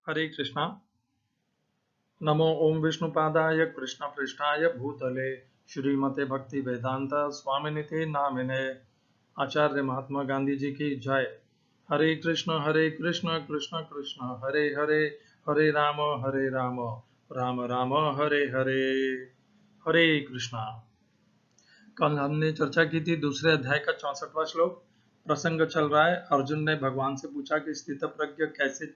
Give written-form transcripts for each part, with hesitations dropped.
हरे कृष्णा। नमो ओम विष्णुपादाय कृष्णपृष्ठाय भूतले श्रीमते भक्ति वेदांत स्वामिनिते नामिने। आचार्य महात्मा गांधी जी की जय। हरे कृष्ण कृष्ण कृष्ण हरे हरे, हरे राम राम राम हरे हरे। हरे कृष्णा। कल हमने चर्चा की थी दूसरे अध्याय का 64वां श्लोक। प्रसंग चल रहा है, अर्जुन ने भगवान से पूछा कि स्थित प्रज्ञ कैसे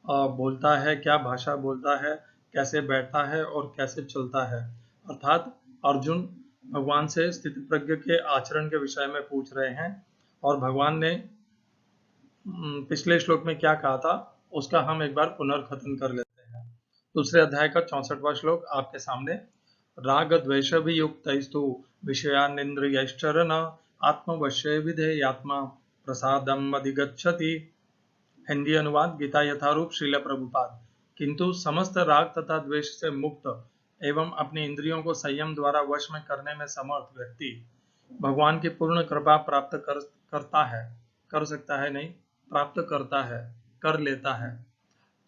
बोलता है, क्या भाषा बोलता है, कैसे बैठता है और कैसे चलता है। अर्थात अर्जुन भगवान से स्थिति प्रज्ञ के आचरण के विषय में पूछ रहे हैं और भगवान ने पिछले श्लोक में क्या कहा था उसका हम एक बार पुनर्कथन कर लेते हैं। दूसरे अध्याय का 64वां श्लोक आपके सामने। राग द्वेष वियुक्तैस्तु विषयानिन्द्रियैश्चरन् आत्मवश्ये विधेयात्मा प्रसादम् अधिगच्छति। हिंदी अनुवाद गीता यथारूप श्रील प्रभुपाद। किंतु समस्त राग तथा द्वेष से मुक्त एवं अपनी इंद्रियों को संयम द्वारा वश में करने में समर्थ व्यक्ति भगवान की पूर्ण कृपा प्राप्त करता है। कर सकता है नहीं, प्राप्त करता है, कर लेता है।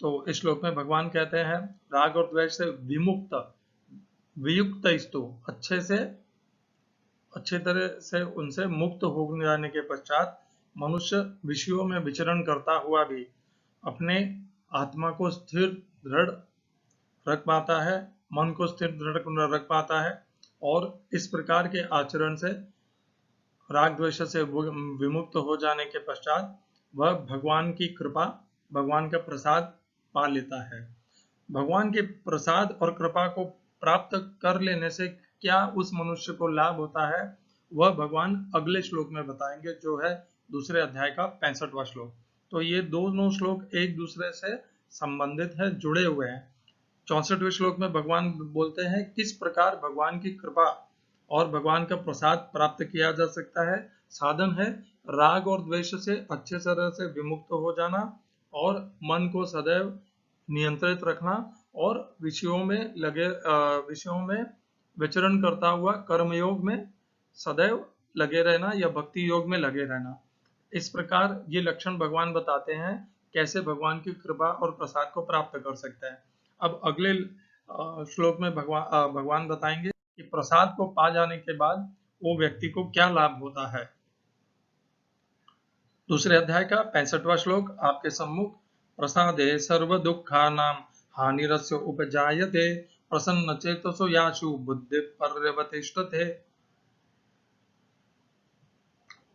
तो इस श्लोक में भगवान कहते हैं राग और द्वेष से विमुक्त वियुक्त स्तु अच्छे तरह से उनसे मुक्त हो जाने के पश्चात मनुष्य विषयों में विचरण करता हुआ भी अपने आत्मा को स्थिर दृढ़ रख पाता है, मन को स्थिर दृढ़ रख पाता है और इस प्रकार के आचरण से राग द्वेष से विमुक्त हो जाने के पश्चात वह भगवान की कृपा, भगवान का प्रसाद पा लेता है। भगवान के प्रसाद और कृपा को प्राप्त कर लेने से क्या उस मनुष्य को लाभ होता है वह भगवान अगले श्लोक में बताएंगे, जो है दूसरे अध्याय का 65वां श्लोक। तो ये दोनों श्लोक एक दूसरे से संबंधित है, जुड़े हुए हैं। 64वें श्लोक में भगवान बोलते हैं किस प्रकार भगवान की कृपा और भगवान का प्रसाद प्राप्त किया जा सकता है। साधन है राग और द्वेष से अच्छे तरह से विमुक्त हो जाना और मन को सदैव नियंत्रित रखना और विषयों में विचरण करता हुआ कर्मयोग में सदैव लगे रहना या भक्ति योग में लगे रहना। इस प्रकार ये लक्षण भगवान बताते हैं कैसे भगवान की कृपा और प्रसाद को प्राप्त कर सकते हैं। अब अगले श्लोक में भगवान बताएंगे कि प्रसाद को पा जाने के बाद वो व्यक्ति को क्या लाभ होता है। दूसरे अध्याय का 65वां श्लोक आपके सम्मुख। प्रसादे सर्व दुःखानां हानिरस्य उपजायते प्रसन्न चेतसो याशु बुद्धि पर्यवतिष्ठते।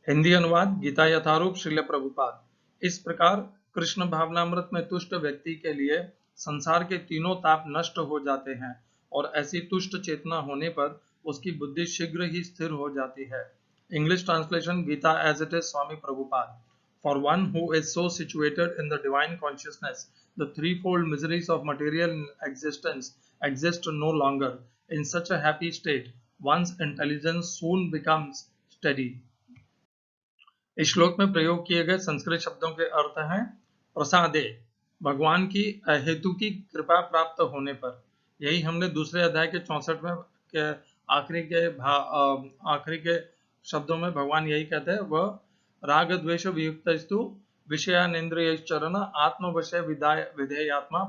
हिंदी अनुवाद गीता यथारूप श्रील प्रभुपाद। इस प्रकार कृष्ण भावनामृत में तुष्ट व्यक्ति के लिए संसार के तीनों ताप नष्ट हो जाते हैं और ऐसी तुष्ट चेतना होने पर उसकी बुद्धि शीघ्र ही स्थिर हो जाती है। English translation Gita as it is Swami Prabhupada. For one who is so situated in the divine consciousness, the threefold miseries of material existence exist no longer. In such a happy state, one's intelligence soon becomes steady. इस श्लोक में प्रयोग किए गए संस्कृत शब्दों के अर्थ हैं प्रसादे, भगवान की अहेतु की कृपा प्राप्त होने पर। यही हमने दूसरे अध्याय के 64वें के आखिरी के शब्दों में भगवान यही कहते हैं, वह राग द्वेष वियुक्तस्तु विषयानिन्द्रियैश्चरन् आत्मवशे विधेयात्मा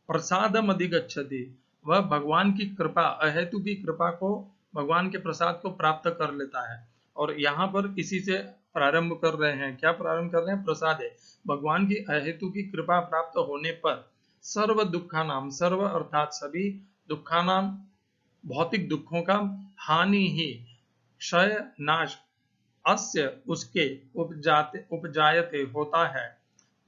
प्रसादम अधिगच्छति। वह भगवान की कृपा, अहेतु की कृपा को, भगवान के प्रसाद को प्राप्त कर लेता है। और यहाँ पर इसी से प्रारंभ कर रहे हैं। क्या प्रारंभ कर रहे हैं? प्रसादे, भगवान की अहेतु की कृपा प्राप्त होने पर सर्व दुखा नाम, सर्व अर्थात सभी दुखा नाम, भौतिक दुखों का हानि ही, क्षय नाश, अस्य उसके उपजायते होता है,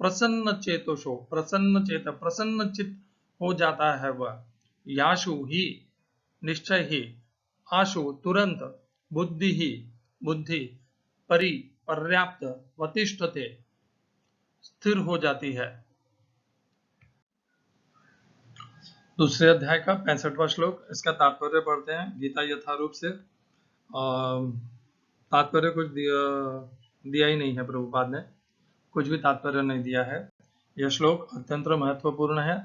प्रसन्न चेतोषो, प्रसन्न चित्त हो जाता है वह, याशु ही निश्चय ही, आशु तुरंत, बुद्धि परि पर्याप्त, वतिष्ठते स्थिर हो जाती है। दूसरे अध्याय का 65वां श्लोक, इसका तात्पर्य पढ़ते हैं गीता यथारूप से। तात्पर्य कुछ दिया ही नहीं है, प्रभुपाद ने कुछ भी तात्पर्य नहीं दिया है। यह श्लोक अत्यंत महत्वपूर्ण है,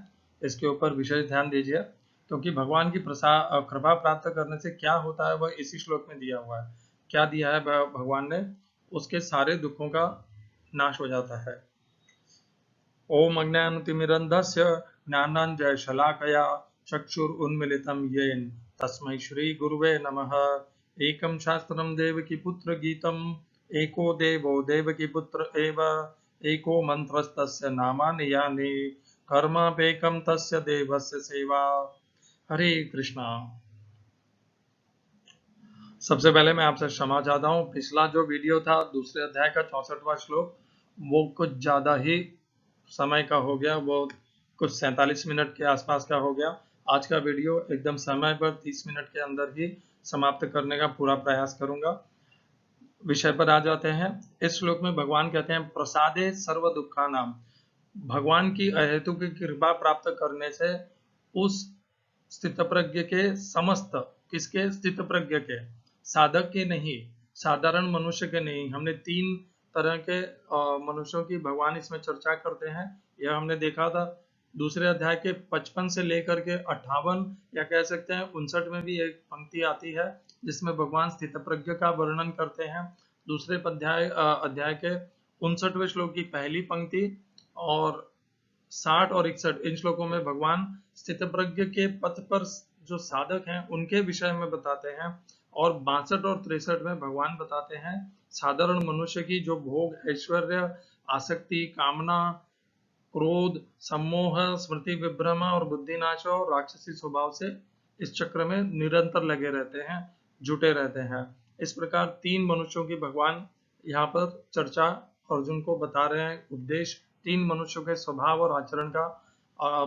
इसके ऊपर विशेष ध्यान दीजिए, क्योंकि भगवान की कृपा प्राप्त करने से क्या होता है वह इसी श्लोक में दिया हुआ है। क्या दिया है भगवान ने? उसके सारे दुखों का नाश हो जाता है। ओम अज्ञानतिमिरन्धस्य ज्ञानाञ्जनशलाकया चक्षुरुन्मीलितं येन तस्मै श्रीगुरुवे नमः। एकं शास्त्रं देवकीपुत्रगीतम् एको देवो देवकीपुत्र एव एको मन्त्रस्तस्य नामानि यानि कर्मापेकं तस्य देवस्य सेवा। हरे कृष्णा। सबसे पहले मैं आपसे क्षमा चाहता हूँ, पिछला जो वीडियो था दूसरे अध्याय का 64वां श्लोक वो कुछ ज़्यादा ही समय का हो गया, वो कुछ 47 मिनट के आसपास का हो गया। आज का वीडियो एकदम समय पर 30 मिनट के अंदर ही समाप्त करने का पूरा प्रयास करूंगा। विषय पर आ जाते हैं। इस श्लोक में भगवान कहते हैं प्रसादे सर्व दुखा नाम। भगवान की अहेतु की कृपा प्राप्त करने से उस स्थितप्रज्ञ के समस्त, किसके? स्थितप्रज्ञ के, साधक के नहीं, साधारण मनुष्य के नहीं। हमने 3 तरह के मनुष्यों की भगवान इसमें चर्चा करते हैं। यह हमने देखा था दूसरे अध्याय के 55 से लेकर के 58 या कह सकते हैं 59 में भी एक पंक्ति आती है जिसमें भगवान स्थितप्रज्ञ का वर्णन करते हैं। दूसरे अध्याय के 59वें श्लोक की पहली पंक्ति और 60 और 61 इन श्लोकों में भगवान स्थितप्रज्ञ के पथ पर जो साधक हैं उनके विषय में बताते हैं, और 62 और 63 में भगवान बताते हैं साधारण मनुष्य की जो भोग, ऐश्वर्य, आसक्ति, कामना, क्रोध, सम्मोह, स्मृति विभ्रम और बुद्धिनाश और राक्षसी स्वभाव से इस चक्र में निरंतर लगे रहते हैं, जुटे रहते हैं। इस प्रकार 3 मनुष्यों की भगवान यहाँ पर चर्चा अर्जुन को बता रहे हैं। उपदेश 3 मनुष्यों के स्वभाव और आचरण का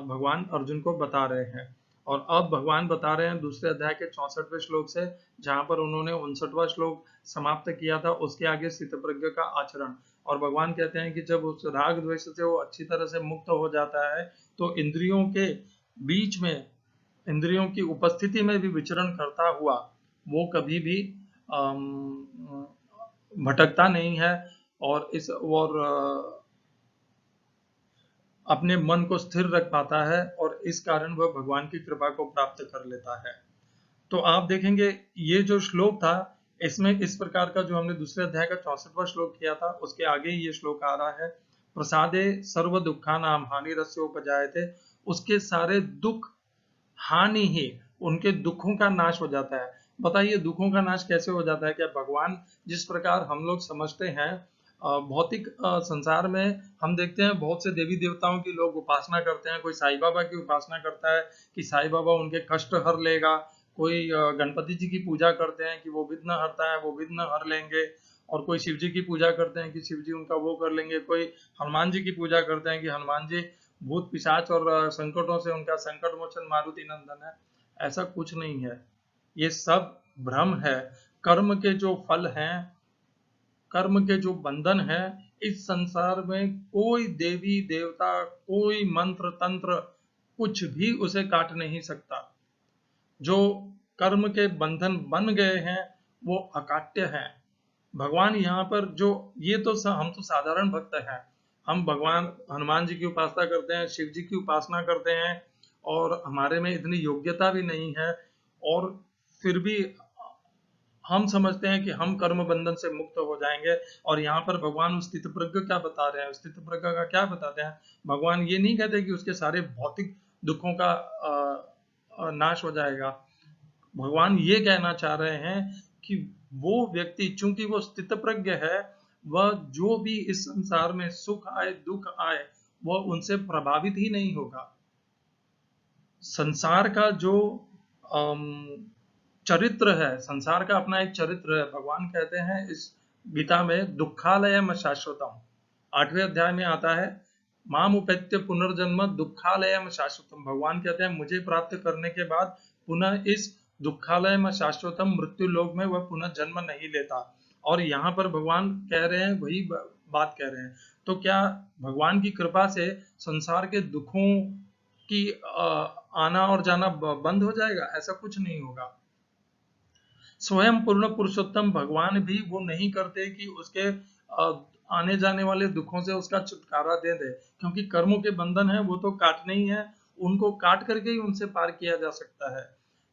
भगवान अर्जुन को बता रहे हैं। और अब भगवान बता रहे हैं दूसरे अध्याय के 64वें श्लोक से, जहां पर उन्होंने 59वां श्लोक समाप्त किया था, उसके आगे स्थितप्रज्ञ का आचरण। और भगवान कहते हैं कि जब उस राग द्वेष से वो अच्छी तरह से मुक्त हो जाता है तो इंद्रियों के बीच में, इंद्रियों की उपस्थिति में भी विचरण करता हुआ वो कभी भी भटकता नहीं है और अपने मन को स्थिर रख पाता है, और इस कारण वह भगवान की कृपा को प्राप्त कर लेता है। तो आप देखेंगे ये जो श्लोक था इसमें इस प्रकार का जो हमने दूसरे अध्याय का 64वां श्लोक किया था उसके आगे ही ये श्लोक आ रहा है। प्रसादे सर्व दुखा नाम हानि रस्योपजायते। उसके सारे दुख, हानि ही, उनके दुखों का नाश हो जाता है। बताइए दुखों का नाश कैसे हो जाता है? क्या भगवान जिस प्रकार हम लोग समझते हैं भौतिक संसार में हम देखते हैं बहुत से देवी देवताओं की लोग उपासना करते हैं। कोई साईं बाबा की उपासना करता है कि साईं बाबा उनके कष्ट हर लेगा। कोई गणपति जी की पूजा करते हैं कि वो विघ्न हरता है, वो विघ्न हर लेंगे। और कोई शिव जी की पूजा करते हैं कि शिव जी उनका वो कर लेंगे। कोई हनुमान जी की पूजा करते हैं कि हनुमान जी भूत पिशाच और संकटों से उनका संकट मोचन मारुति नंदन है। ऐसा कुछ नहीं है, ये सब भ्रम है। कर्म के जो फल हैं, कर्म के जो बंधन है, इस संसार में कोई देवी देवता, कोई मंत्र तंत्र कुछ भी उसे काट नहीं सकता। जो कर्म के बंधन बन गए हैं वो अकाट्य हैं। भगवान यहाँ पर जो ये तो हम तो साधारण भक्त हैं, हम भगवान हनुमान जी की उपासना करते हैं, शिव जी की उपासना करते हैं, और हमारे में इतनी योग्यता भी नहीं है, और फिर भी हम समझते हैं कि हम कर्म बंधन से मुक्त हो जाएंगे। और यहाँ पर भगवान उस स्थितप्रज्ञ क्या बता रहे हैं, स्थितप्रज्ञ का क्या बताते हैं? भगवान ये नहीं कहते कि उसके सारे भौतिक दुखों का नाश हो जाएगा। भगवान ये कहना चाह रहे हैं कि वो व्यक्ति, चूंकि वो स्थितप्रज्ञ है, वह जो भी इस संसार में सुख आए दुख आए वह उनसे प्रभावित ही नहीं होगा। संसार का जो चरित्र है, संसार का अपना एक चरित्र है। भगवान कहते हैं इस गीता में दुखालयम शाश्वतम, 8वें अध्याय में आता है, माम उपेत्य पुनर्जन्म दुखालयम शाश्वतम। भगवान कहते हैं मुझे प्राप्त करने के बाद पुनः इस दुखालय में शाश्वतम मृत्यु लोक में वह पुनः जन्म नहीं लेता। और यहाँ पर भगवान कह रहे हैं, वही बात कह रहे हैं। तो क्या भगवान की कृपा से संसार के दुखों की आना और जाना बंद हो जाएगा? ऐसा कुछ नहीं होगा। स्वयं पूर्ण पुरुषोत्तम भगवान भी वो नहीं करते कि उसके आने जाने वाले दुखों से उसका छुटकारा दे दे, क्योंकि कर्मों के बंधन है वो तो काटने ही है, उनको काट करके ही उनसे पार किया जा सकता है।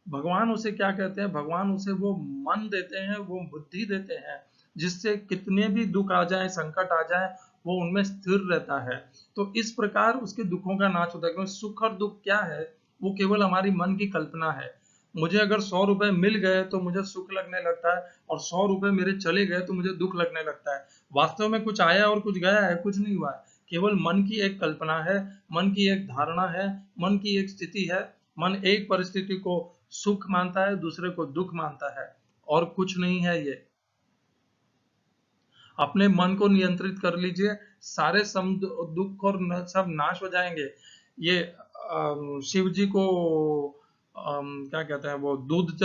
भगवान उसे क्या कहते हैं? भगवान उसे वो मन देते हैं, वो बुद्धि देते हैं जिससे कितने भी दुख आ जाए, संकट आ जाए, वो उनमें स्थिर रहता है। तो इस प्रकार उसके दुखों का नाश होता है, क्योंकि सुख और दुख क्या है, वो केवल हमारी मन की कल्पना है। मुझे अगर 100 रुपए मिल गए तो मुझे सुख लगने लगता है, और 100 रुपए मेरे चले गए तो मुझे दुख लगने लगता है। वास्तव में कुछ आया और कुछ गया है, कुछ नहीं हुआ है। केवल मन की एक कल्पना है, मन की एक धारणा है, मन की एक स्थिति है। मन एक परिस्थिति को सुख मानता है, दूसरे को दुख मानता है, और कुछ नहीं है ये। अपने मन को नियंत्रित कर लीजिए, सारे दुख और सब नाश हो जाएंगे। ये शिव जी को क्या कहते हैं, वो दूध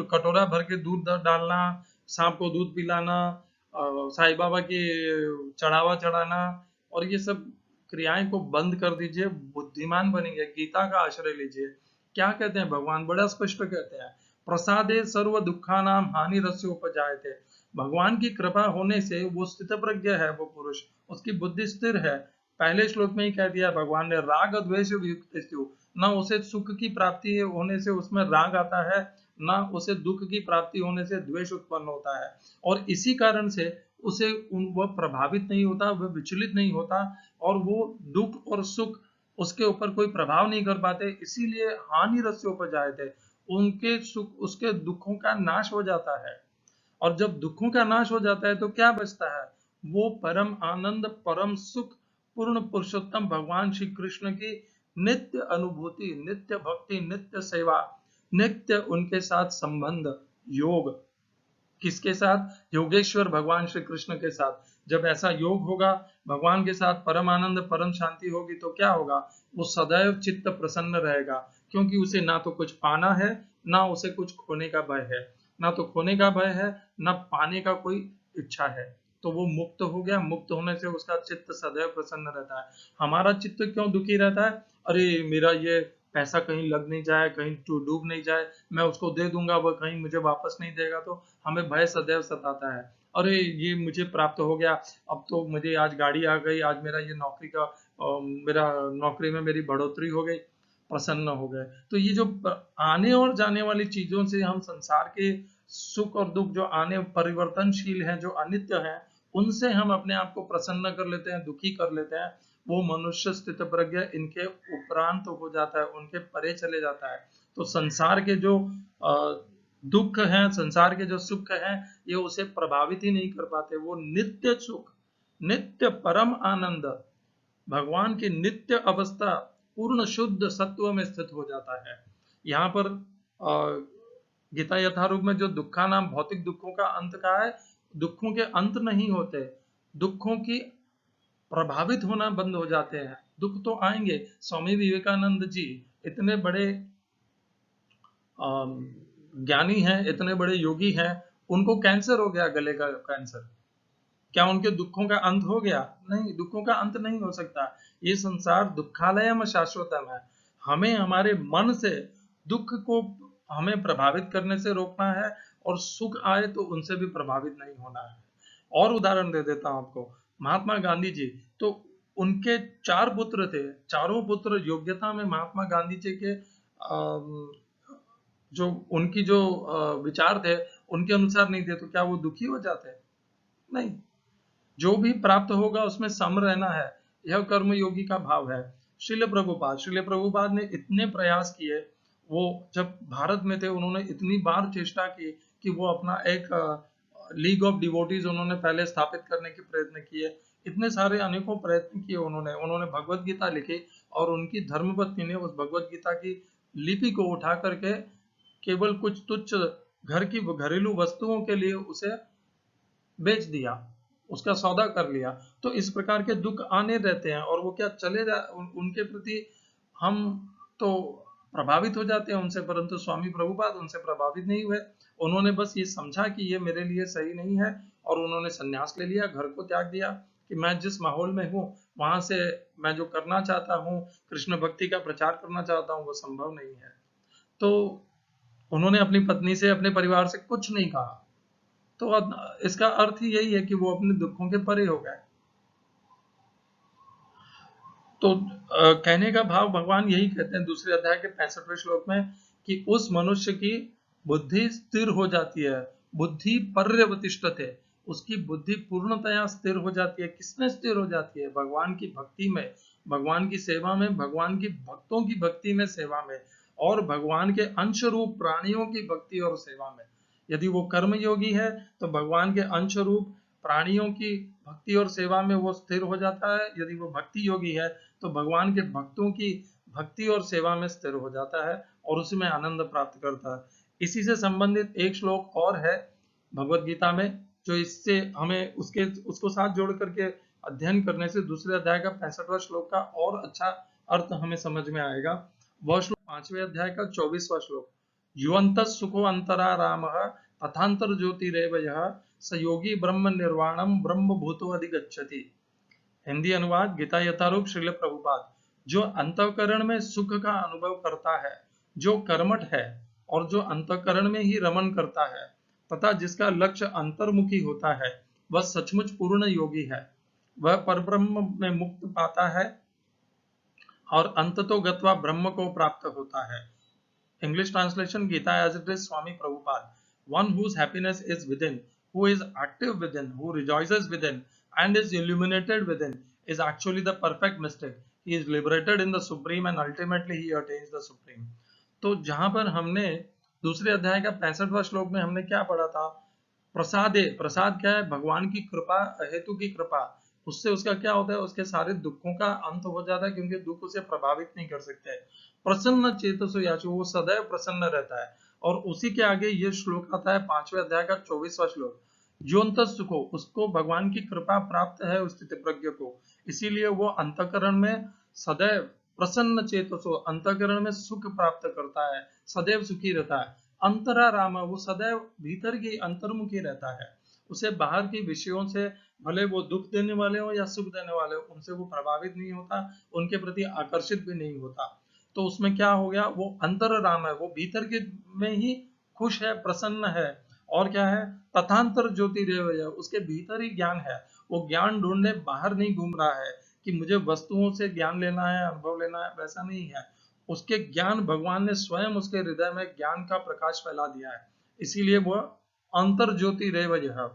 कटोरा भर के दूध डालना, सांप को दूध पिलाना, साईं बाबा की चढ़ावा चढ़ाना, और ये सब क्रियाएं को बंद कर दीजिए, बुद्धिमान बनेंगे। गीता का आश्रय लीजिए। क्या कहते हैं भगवान, बड़ा स्पष्ट कहते हैं, प्रसादे सर्व दुखानाम हानि रस्य उपजायते। भगवान की कृपा होने से वो स्थित प्रज्ञ है, वो पुरुष, उसकी बुद्धि स्थिर है। पहले श्लोक में ही कह दिया भगवान ने, राग द्वेष युक्त, न उसे सुख की प्राप्ति होने से उसमें राग आता है, न उसे दुख की प्राप्ति होने से द्वेष उत्पन्न होता है, और इसी कारण से उसे वह प्रभावित नहीं होता, वह विचलित नहीं होता, और वो दुख और सुख उसके ऊपर कोई प्रभाव नहीं कर पाते। इसीलिए हानि रस्य उपजायते, उनके सुख उसके दुखों का नाश हो जाता है। और जब दुखों का नाश हो जाता है तो क्या बचता है, वो परम आनंद, परम सुख, पूर्ण पुरुषोत्तम भगवान श्री कृष्ण की नित्य अनुभूति, नित्य भक्ति, नित्य सेवा, नित्य उनके साथ संबंध, योग। किसके साथ, योगेश्वर भगवान श्री कृष्ण के साथ। जब ऐसा योग होगा भगवान के साथ, परम आनंद, परम शांति होगी, तो क्या होगा, वो सदैव चित्त प्रसन्न रहेगा, क्योंकि उसे ना तो कुछ पाना है, ना उसे कुछ खोने का भय है। ना तो खोने का भय है, ना पाने का कोई इच्छा है। तो वो मुक्त हो गया, मुक्त होने से उसका चित्त सदैव प्रसन्न रहता है। हमारा चित्त क्यों दुखी रहता है, अरे मेरा ये पैसा कहीं लग नहीं जाए, कहीं डूब नहीं जाए, मैं उसको दे दूंगा, वह कहीं मुझे वापस नहीं देगा, तो हमें भय सदैव सताता है। अरे ये मुझे प्राप्त हो गया, अब तो मुझे आज गाड़ी आ गई, आज मेरा ये नौकरी का मेरा नौकरी में मेरी बढ़ोतरी हो गई, प्रसन्न हो गए। तो ये जो आने और जाने वाली चीजों से हम संसार के सुख और दुख, जो आने परिवर्तनशील हैं, जो अनित्य हैं, उनसे हम अपने आप को प्रसन्न कर लेते हैं, दुखी कर लेते हैं। वो मनुष्य स्थित प्रज्ञ इनके उपरांत हो जाता है, उनके परे चले जाता है। तो संसार के जो दुख हैं, संसार के जो सुख हैं, ये उसे प्रभावित ही नहीं कर पाते। वो नित्य सुख, नित्य परम आनंद, भगवान की नित्य अवस्था, पूर्ण शुद्ध सत्व में स्थित हो जाता है। यहाँ पर गीता यथारूप में जो दुखा नाम भौतिक दुखों का अंत कहा है, दुखों के अंत नहीं होते, दुखों की प्रभावित होना बंद हो जाते हैं। दुख तो आएंगे। स्वामी विवेकानंद जी इतने बड़े ज्ञानी हैं, इतने बड़े योगी हैं, उनको कैंसर हो गया, गले का कैंसर। क्या उनके दुखों का अंत हो गया? नहीं, दुखों का अंत नहीं हो सकता। ये संसार दुखालयम शाश्वतम है। हमें हमारे मन से दुख को हमें प्रभावित करने से रोकना है, और सुख आए तो उनसे भी प्रभावित नहीं होना है। और उदाहरण दे देता हूं आपको, महात्मा गांधी जी, तो उनके 4 पुत्र थे, चारों पुत्र योग्यता में महात्मा गांधी जी के जो उनकी जो विचार थे उनके अनुसार नहीं थे, तो क्या वो दुखी हो जाते? नहीं। जो भी प्राप्त होगा उसमें सम रहना है, यह कर्म योगी का भाव है। श्रील प्रभुपाद ने इतने प्रयास किए, वो जब भारत में थे उन्होंने इतनी बार चेष्टा की कि वो अपना एक लीग ऑफ डिवोटीज उन्होंने पहले स्थापित करने के प्रयत्न किए। इतने सारे अनेकों प्रयत्न किए उन्होंने भगवत गीता लिखी, और उनकी धर्मपत्नी ने उस भगवत गीता की लिपि को उठा करके केवल कुछ तुच्छ घर की घरेलू वस्तुओं के लिए उसे बेच दिया, उसका सौदा कर लिया। तो इस प्रकार के दुख आने रहते हैं, और वो क्या चले उनके प्रति हम तो प्रभावित हो जाते हैं उनसे, परंतु स्वामी प्रभुपाद उनसे प्रभावित नहीं हुए। उन्होंने बस ये समझा कि ये मेरे लिए सही नहीं है, और उन्होंने संन्यास ले लिया, घर को त्याग दिया, कि मैं जिस माहौल में हूँ वहां से मैं जो करना चाहता हूँ, कृष्ण भक्ति का प्रचार करना चाहता हूँ, वो संभव नहीं है। तो उन्होंने अपनी पत्नी से, अपने परिवार से कुछ नहीं कहा। तो इसका अर्थ ही यही है कि वो अपने दुखों के परे हो गए। तो कहने का भाव भगवान यही कहते हैं दूसरे अध्याय के 65वें श्लोक में, कि उस मनुष्य की बुद्धि स्थिर हो जाती है, बुद्धि पर्यवतिष्ठते, उसकी बुद्धि पूर्णतया स्थिर हो जाती है। किसमें स्थिर हो जाती है? भगवान की भक्ति में, भगवान की सेवा में, भगवान की भक्तों की भक्ति में, सेवा में, और भगवान के अंश रूप प्राणियों की भक्ति और सेवा में। यदि वो कर्म योगी है तो भगवान के अंश रूप प्राणियों की भक्ति और सेवा में वो स्थिर हो जाता है। यदि वो भक्ति योगी है तो भगवान के भक्तों की भक्ति और सेवा में स्थिर हो जाता है और उसमें आनंद प्राप्त करता है। इसी से संबंधित एक श्लोक और है भगवत गीता में, जो इससे हमें उसको साथ जोड़ करके अध्ययन करने से दूसरे अध्याय का 65वां श्लोक का और अच्छा अर्थ हमें समझ में आएगा। वह श्लोक 5वें अध्याय का 24वां श्लोक, युवंत सुखो अंतरा राम तथांतर ज्योतिरेव यः स योगी ब्रह्म निर्वाणम ब्रह्म भूतो अधिगच्छति। हिंदी अनुवाद गीता यथारूप श्रील प्रभुपाद। जो अंतःकरण में सुख का अनुभव करता है, जो कर्मठ है और जो अंतःकरण में ही रमन करता है तथा जिसका लक्ष्य अंतर्मुखी होता है, वह सचमुच पूर्ण योगी है। वह परब्रह्म में मुक्त पाता है और अंततो गत्वा ब्रह्म को प्राप्त होता है। English translation Gita as it is Swami Prabhupada. One whose happiness is within, who is active within, who rejoices within, and is illuminated within, is actually the perfect mystic. He is liberated in the Supreme and ultimately he attains the Supreme. तो जहां पर हमने दूसरे अध्याय का 65वां श्लोक में हमने क्या पढ़ा था? प्रसादे, प्रसाद क्या है? भगवान की कृपा, हेतु की कृपा, उससे उसका क्या होता है? उसके सारे दुखों का अंत हो जाता है, क्योंकि दुख उसे प्रभावित नहीं कर सकते। प्रसन्न चेतसो याचो, वो सदैव प्रसन्न रहता है। और उसी के आगे ये श्लोक आता है 5वें अध्याय का 24वां श्लोक, योंत सुखो, उसको भगवान की कृपा प्राप्त है उस स्थितप्रज्ञ को, इसीलिए वो अंतःकरण में सदैव प्रसन्न चेतसो, अंतःकरण में सुख प्राप्त करता है, सदैव सुखी रहता है। अंतरा राम, वो सदैव भीतर की अंतर्मुखी रहता है, उसे बाहर के विषयों से भले वो दुख देने वाले हो या सुख देने वाले हो, उनसे वो प्रभावित नहीं होता, उनके प्रति आकर्षित भी नहीं होता। तो उसमें क्या हो गया? वो अंतर राम है, वो भीतर के में ही खुश है, प्रसन्न है। और क्या है? तथांतर ज्योतिरेव, उसके भीतर ही ज्ञान है। वो ज्ञान ढूंढने बाहर नहीं घूम रहा है कि मुझे वस्तुओं से ज्ञान लेना है, अनुभव लेना है, वैसा नहीं है। उसके ज्ञान, भगवान ने स्वयं उसके हृदय में ज्ञान का प्रकाश फैला दिया है, इसीलिए वह अंतर ज्योति रेव यः।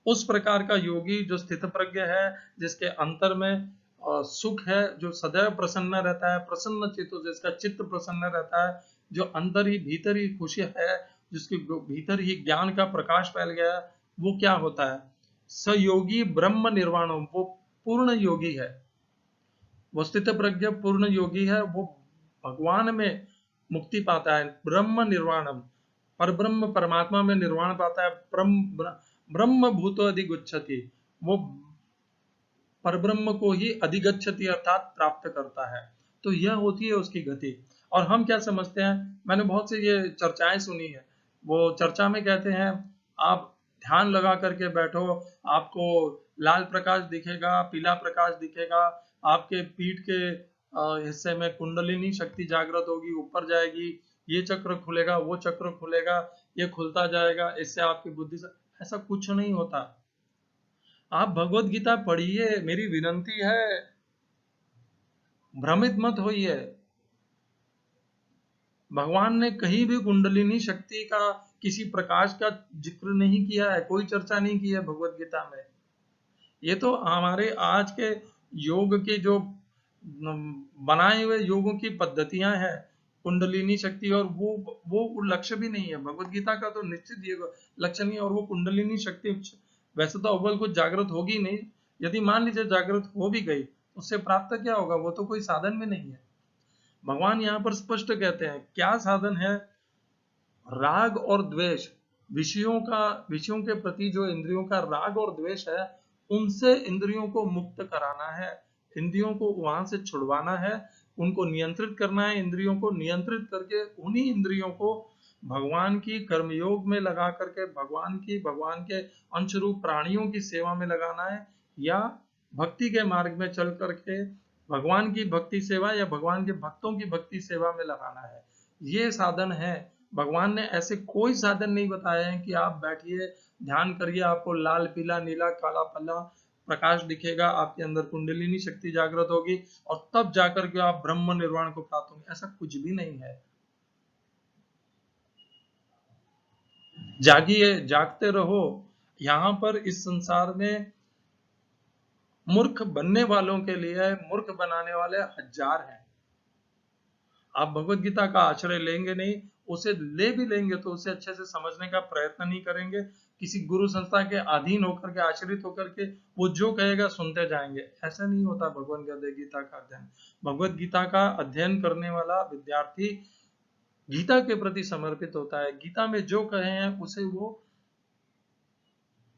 उस प्रकार का योगी जो स्थित प्रज्ञ है, जिसके अंतर में सुख है, जो सदैव प्रसन्न रहता है, प्रसन्न चित्त, जिसका चित्त प्रसन्न रहता है, जो अंदर ही भीतर ही खुशी है, जिसके भीतर ही ज्ञान का प्रकाश फैल गया है, वो क्या होता है? सयोगी ब्रह्म निर्वाण, वो पूर्ण योगी है। वो स्थित प्रज्ञ पूर्ण योगी है, वो भगवान में मुक्ति पाता है, ब्रह्म निर्वाणम, पर ब्रह्म परमात्मा में निर्वाण पाता है, ब्रह्म भूतो अधिगच्छति, वो परब्रह्म को ही अधिगच्छति अर्थात प्राप्त करता है। तो यह होती है उसकी गति। और हम क्या समझते हैं? मैंने बहुत से ये चर्चाएं सुनी है, वो चर्चा में कहते हैं आप ध्यान लगा करके बैठो, आपको लाल प्रकाश दिखेगा, पीला प्रकाश दिखेगा, आपके पीठ के हिस्से में कुंडलिनी शक्ति जागृत होगी, ऊपर जाएगी, ये चक्र खुलेगा, वो चक्र खुलेगा, ये खुलता जाएगा, इससे आपकी बुद्धि से, ऐसा कुछ नहीं होता। आप भगवत गीता पढ़िए, मेरी विनंती है, भ्रमित मत होइए। भगवान ने कहीं भी कुंडलिनी शक्ति का, किसी प्रकाश का जिक्र नहीं किया है, कोई चर्चा नहीं की है भगवत गीता में। ये तो हमारे आज के योग के जो बनाए हुए योगों की पद्धतियां हैं, कुंडलिनी शक्ति, और वो लक्ष्य भी नहीं है भगवत गीता का, तो निश्चित ये लक्ष्य नहीं है। और वो कुंडलिनी शक्ति वैसे तो अव्वल कुछ जागृत होगी नहीं, यदि मान लीजिए जागृत हो भी गई, उससे प्राप्त क्या होगा? वो तो कोई साधन भी नहीं है। भगवान यहाँ पर स्पष्ट कहते हैं क्या साधन है? राग और द्वेष, विषयों के प्रति जो इंद्रियों का राग और द्वेष है, उनसे इंद्रियों को मुक्त कराना है, इंद्रियों को वहां से छुड़वाना है, उनको नियंत्रित करना है। इंद्रियों को नियंत्रित करके उन्हीं इंद्रियों को भगवान की कर्मयोग में लगा करके भगवान के अंशरूप प्राणियों की सेवा में लगाना है, या भक्ति के मार्ग में चल करके भगवान की भक्ति सेवा या भगवान के भक्तों की भक्ति सेवा में लगाना है। ये साधन है। भगवान ने ऐसे कोई साधन नहीं बताए हैं कि आप बैठिए, ध्यान करिए, आपको लाल पीला नीला काला पल्ला प्रकाश दिखेगा, आपके अंदर कुंडलिनी शक्ति जागृत होगी और तब जाकर के आप ब्रह्म निर्वाण को प्राप्त होंगे। ऐसा कुछ भी नहीं है। जागिए, जागते रहो, यहाँ पर इस संसार में मूर्ख बनने वालों के लिए मूर्ख बनाने वाले हजार हैं। आप भगवत गीता का आश्रय लेंगे नहीं, उसे ले भी लेंगे तो उसे अच्छे से समझने का प्रयत्न नहीं करेंगे, किसी गुरु संस्था के अधीन होकर के, आश्रित होकर के वो जो कहेगा सुनते जाएंगे। ऐसा नहीं होता भगवत गीता का अध्ययन। भगवत गीता का अध्ययन करने वाला विद्यार्थी गीता के प्रति समर्पित होता है, गीता में जो कहे हैं उसे वो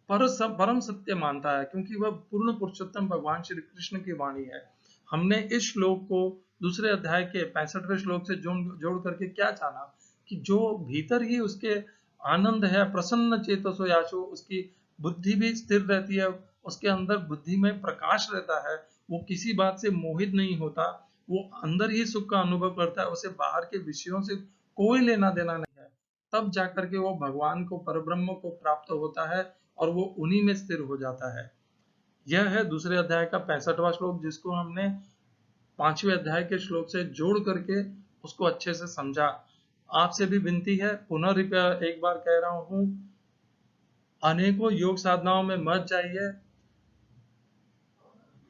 परम सत्य मानता है, क्योंकि वह पूर्ण पुरुषोत्तम भगवान श्री कृष्ण की वाणी है। हमने इस श्लोक को दूसरे अध्याय के 65वें श्लोक से जोड़ करके क्या जाना कि जो भीतर ही उसके आनंद है, प्रसन्न चेतसो याचो, उसकी बुद्धि भी स्थिर रहती है, उसके अंदर बुद्धि में प्रकाश रहता है, वो किसी बात से मोहित नहीं होता, वो अंदर ही सुख का अनुभव करता है, उसे बाहर के विषयों से कोई लेना देना नहीं है। तब जाकर के वो भगवान को, परब्रह्म को प्राप्त होता है और वो उन्हीं में स्थिर हो जाता है। यह है दूसरे अध्याय का 65वां श्लोक, जिसको हमने 5वें अध्याय के श्लोक से जोड़ करके उसको अच्छे से समझा। आपसे भी विनती है, पुनः एक बार कह रहा हूं, अनेकों योग साधनाओं में मत जाइए।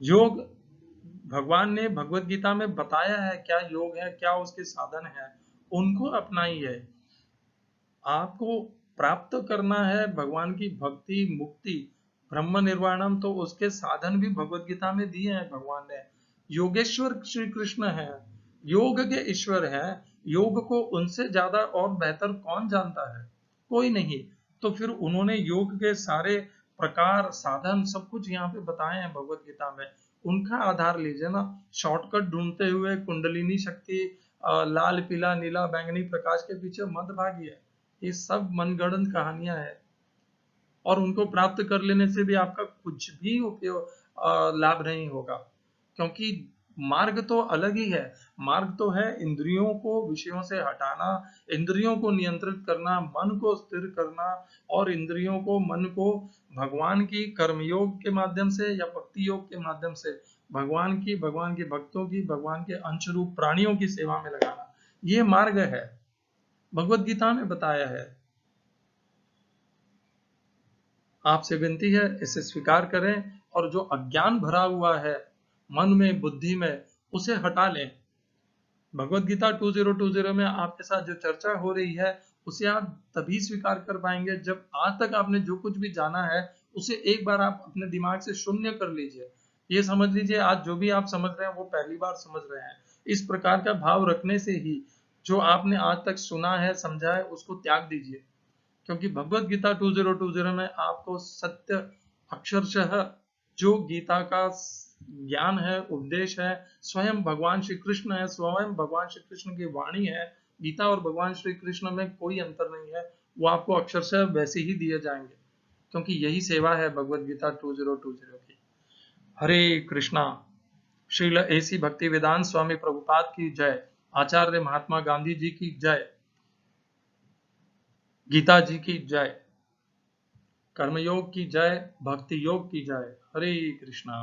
योग भगवान ने भगवत गीता में बताया है क्या योग है, क्या उसके साधन है, उनको अपनाइए। आपको प्राप्त करना है भगवान की भक्ति, मुक्ति, ब्रह्म निर्वाणम, तो उसके साधन भी भगवत गीता में दिए हैं भगवान ने। योगेश्वर श्री कृष्ण है, योग के ईश्वर है, योग को उनसे ज्यादा और बेहतर कौन जानता है? कोई नहीं। तो फिर उन्होंने योग के सारे प्रकार, साधन, सब कुछ यहाँ पे बताए हैं भगवत गीता में, उनका आधार लीजिए ना। शॉर्टकट ढूंढते हुए कुंडलिनी शक्ति, लाल पीला नीला बैंगनी प्रकाश के पीछे मत भागिए, ये सब मनगढ़ंत कहानियां हैं, और उनको प्राप्त कर लेने से भी आपका कुछ भी उपयोग लाभ नहीं होगा, क्योंकि मार्ग तो अलग ही है। मार्ग तो है इंद्रियों को विषयों से हटाना, इंद्रियों को नियंत्रित करना, मन को स्थिर करना, और इंद्रियों को, मन को भगवान की कर्मयोग के माध्यम से या भक्ति योग के माध्यम से भगवान के भक्तों की, भगवान के अंश रूप प्राणियों की सेवा में लगाना, ये मार्ग है, भगवत गीता में बताया है। आपसे विनती है इसे स्वीकार करें, और जो अज्ञान भरा हुआ है मन में, बुद्धि में, उसे हटा लें। भगवत गीता 2020 में आपके साथ जो चर्चा हो रही है उसे आप तभी स्वीकार कर पाएंगे जब आज तक आपने जो कुछ भी जाना है उसे एक बार आप अपने दिमाग से शून्य कर लीजिए। ये समझ लीजिए आज जो भी आप समझ रहे हैं वो पहली बार समझ रहे हैं। इस प्रकार का भाव रखने से ही जो आपने आज तक सुना है, समझा है, उसको त्याग दीजिए, क्योंकि भगवत गीता 2020 में आपको सत्य, अक्षरशः जो गीता का ज्ञान है, उपदेश है, स्वयं भगवान श्री कृष्ण है, स्वयं भगवान श्री कृष्ण की वाणी है। गीता और भगवान श्री कृष्ण में कोई अंतर नहीं है, वो आपको अक्षरशः वैसे ही दिए जाएंगे, क्योंकि यही सेवा है भगवत गीता 2020 की। हरे कृष्णा। श्रील एसी भक्ति वेदांत स्वामी प्रभुपाद की जय, आचार्य महात्मा गांधी जी की जय, गीता जी की जय, कर्मयोग की जय, भक्ति योग की जय। हरे कृष्णा।